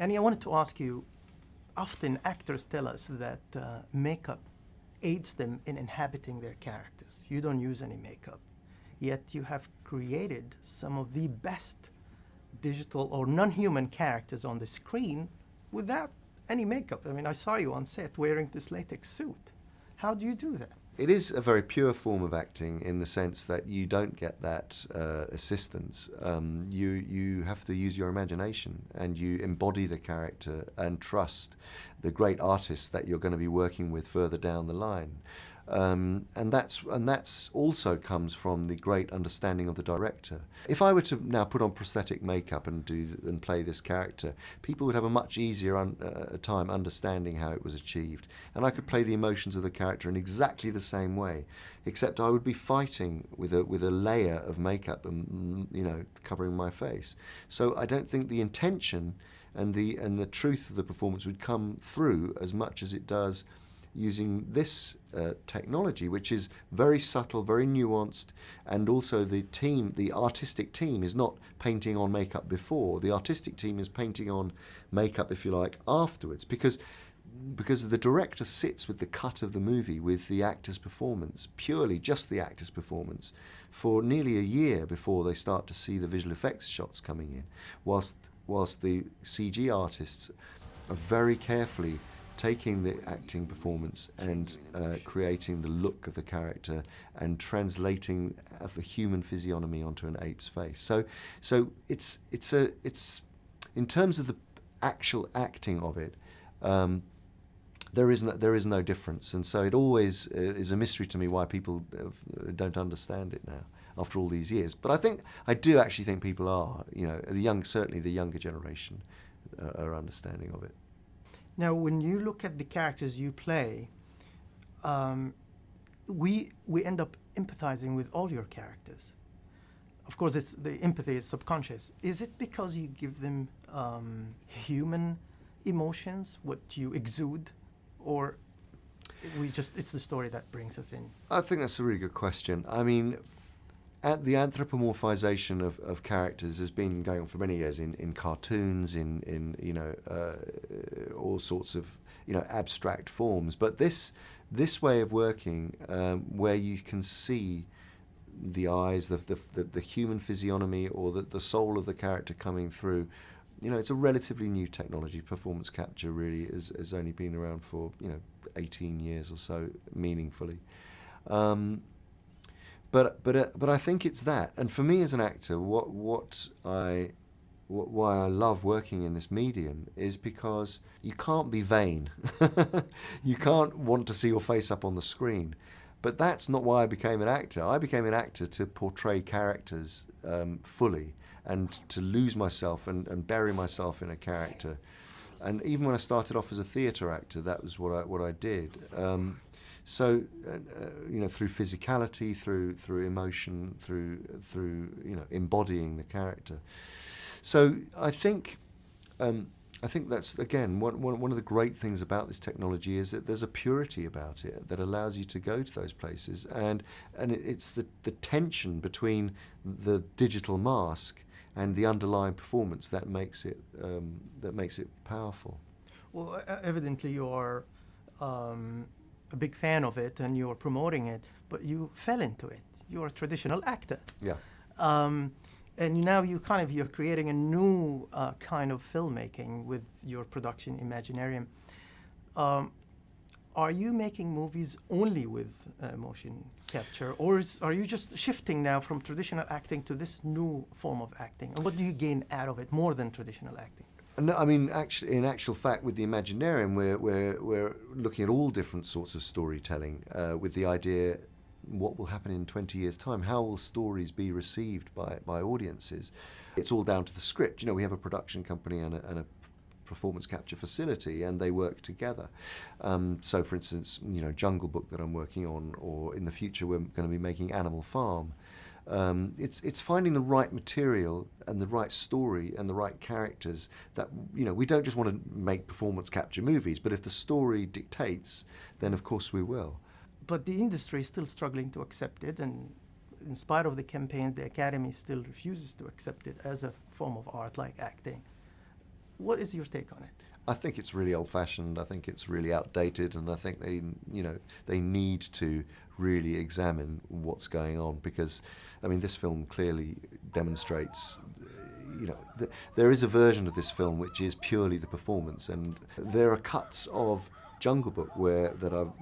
And I wanted to ask you, often actors tell us that makeup aids them in inhabiting their characters. You don't use any makeup, yet you have created some of the best digital or non-human characters on the screen without any makeup. I mean, I saw you on set wearing this latex suit. How do you do that? It is a very pure form of acting in the sense that you don't get that assistance. You have to use your imagination and you embody the character and trust the great artists that you're going to be working with further down the line. And that's also comes from the great understanding of the director. If I were to now put on prosthetic makeup and play this character, people would have a much easier time understanding how it was achieved, and I could play the emotions of the character in exactly the same way, except I would be fighting with a layer of makeup and covering my face. So I don't think the intention and the truth of the performance would come through as much as it does using this technology, which is very subtle, very nuanced, and also the artistic team is not painting on makeup before. The artistic team is painting on makeup, if you like, afterwards, because the director sits with the cut of the movie, with the actor's performance, purely just the actor's performance, for nearly a year before they start to see the visual effects shots coming in, whilst the CG artists are very carefully taking the acting performance and creating the look of the character and translating the human physiognomy onto an ape's face. So it's in terms of the actual acting of it, there is no difference, and so it always is a mystery to me why people don't understand it now after all these years. But I do actually think people are, certainly the younger generation are understanding of it. Now, when you look at the characters you play, we end up empathizing with all your characters. Of course, the empathy is subconscious. Is it because you give them human emotions, what you exude, or it's the story that brings us in? I think that's a really good question. I mean, the anthropomorphization of characters has been going on for many years in cartoons, in all sorts of abstract forms. But this way of working, where you can see the eyes, the human physiognomy, or the soul of the character coming through, it's a relatively new technology. Performance capture really has only been around for 18 years or so, meaningfully. But I think it's that, and for me as an actor, why I love working in this medium is because you can't be vain. You can't want to see your face up on the screen. But that's not why I became an actor. I became an actor to portray characters fully, and to lose myself and bury myself in a character. And even when I started off as a theatre actor, that was what I did. So, through physicality, through emotion, through embodying the character. So I think that's, again, one of the great things about this technology is that there's a purity about it that allows you to go to those places, and it's the tension between the digital mask and the underlying performance that makes it powerful. Well, evidently you are a big fan of it and you're promoting it, but you fell into it. You're a traditional actor. Yeah. And now you're creating a new kind of filmmaking with your production Imaginarium. Are you making movies only with motion capture, or are you just shifting now from traditional acting to this new form of acting? And what do you gain out of it more than traditional acting? No, I mean, actually, in actual fact, with the Imaginarium, we're looking at all different sorts of storytelling with the idea, what will happen in 20 years' time? How will stories be received by audiences? It's all down to the script. We have a production company and a performance capture facility, and they work together. So, for instance, Jungle Book that I'm working on, or in the future we're going to be making Animal Farm. It's finding the right material and the right story and the right characters that, we don't just want to make performance capture movies, but if the story dictates, then of course we will. But the industry is still struggling to accept it, and in spite of the campaigns, the Academy still refuses to accept it as a form of art like acting. What is your take on it? I think it's really old-fashioned. I think it's really outdated, and I think they need to really examine what's going on, because, I mean, this film clearly demonstrates, there is a version of this film which is purely the performance, and there are cuts of Jungle Book that I've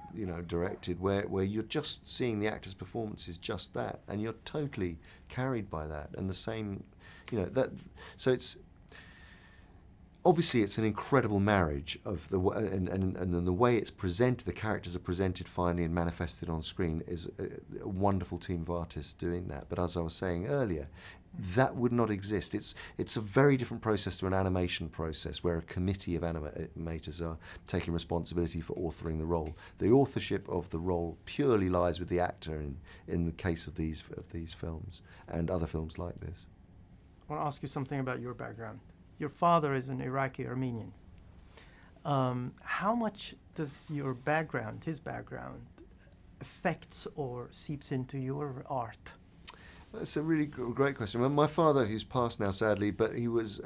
directed where you're just seeing the actor's performance is just that, and you're totally carried by that, and the same, so it's. Obviously, it's an incredible marriage of and the way it's presented, the characters are presented finally and manifested on screen, is a wonderful team of artists doing that. But as I was saying earlier, that would not exist. It's a very different process to an animation process, where a committee of animators are taking responsibility for authoring the role. The authorship of the role purely lies with the actor in the case of these films and other films like this. I want to ask you something about your background. Your father is an Iraqi-Armenian. How much does your background, his background, affects or seeps into your art? That's a really great question. Well, my father, who's passed now sadly, but he was,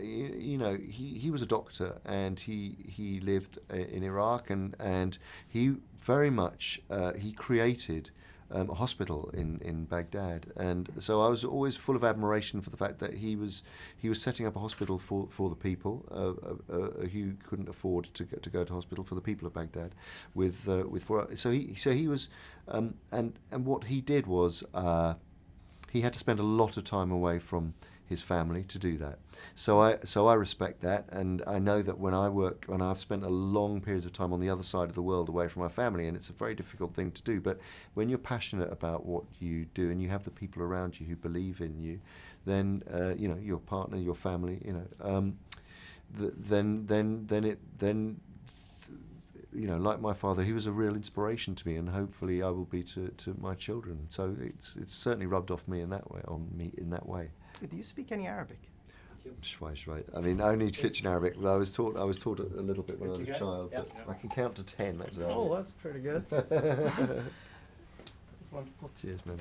he was a doctor, and he lived in Iraq, and he very much he created a hospital in Baghdad, and so I was always full of admiration for the fact that he was setting up a hospital for the people who couldn't afford to go to hospital, for the people of Baghdad, so he was and what he did was he had to spend a lot of time away from his family to do that. So I respect that, and I know that when I've spent a long periods of time on the other side of the world away from my family, and it's a very difficult thing to do, but when you're passionate about what you do and you have the people around you who believe in you, then your partner, your family, like my father, he was a real inspiration to me, and hopefully I will be to my children. So it's certainly rubbed off me in that way. Do you speak any Arabic? Right. I mean, only kitchen Arabic. Well, I was taught a little bit when I was a child, but I can count to 10. That's about it. Oh, that's pretty good. That's wonderful. Cheers, man.